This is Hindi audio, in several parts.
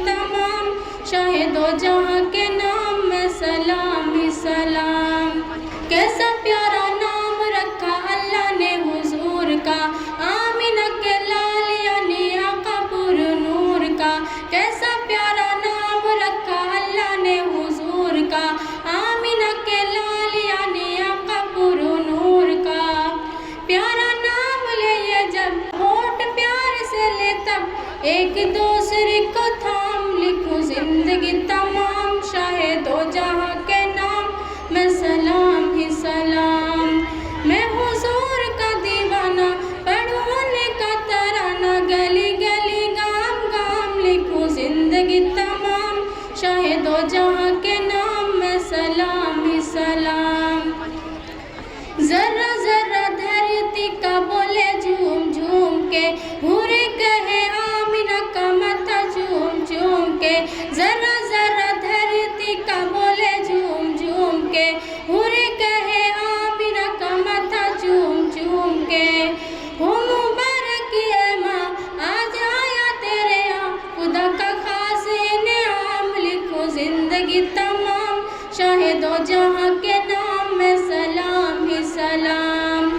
तमाम, शाहिदो जहाँ के नाम में सलाम ही सलाम। कैसा प्यारा नाम रखा अल्लाह ने हुजूर का, आमिना के लाल यानी आका पुरनूर का। कैसा प्यारा नाम रखा अल्लाह ने हुजूर का, आमिना के लाल यानी आका पुरनूर का। प्यारा नाम ले ये जब होठ प्यार से ले तब, एक दूसरे को थाम लिखूं जिंदगी तमाम, शाहिदो जहाँ के नाम में सलाम ही सलाम। मैं हुजूर का दीवाना पढ़ूं उनका तराना, गली गली गाम गाम लिखूं जिंदगी तमाम, शाहिदो जहाँ के नाम में सलाम ही सलाम। जरा जरा धरती का बोले झूम झूम के, भूरे कहे आमिना का माथा झूम झूम के। जरा जरा धरती का बोले झूम झूम के, भूरे कहे आमिना का माथा झूम झूम के। हो मुबारक ये माँ आज आया तेरे यहाँ, खुदा का खास इनाम लिखो जिंदगी तमाम, शाहिदो जहाँ के नाम में सलाम ही सलाम।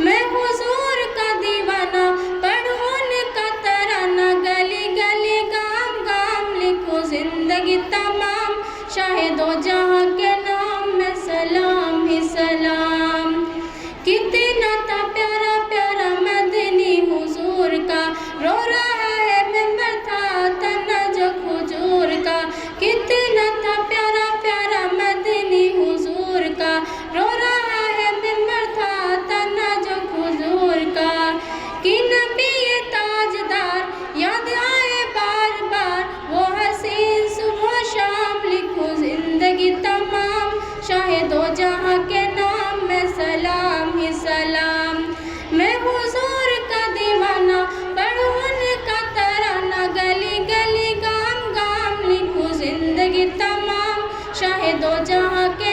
मैं हुजूर का दीवाना पढ़ूं उनका तराना, गली गली गाम गाम लिखूं जिंदगी तमाम, शाहिदो जहाँ के नाम में सलाम ही सलाम। कितना था प्यारा प्यारा मदनी हुजूर का, रो रहा है मिंबर था तना जो हुजूर का। कितना था प्यारा प्यारा मदनी हुजूर का, रो रहा है मिंबर था तना जो हुजूर का। कि नबी ये ताजदार याद आए बार बार, वो हसीन सुबह शाम लिखूं जिंदगी तमाम, शाहिदो जहाँ के नाम में सलाम ही सलाम। मैं हुजूर का दीवाना पढ़ूं उनका तराना, गली गली गाम गाम लिखूं जिंदगी तमाम, शाहिदो जहाँ के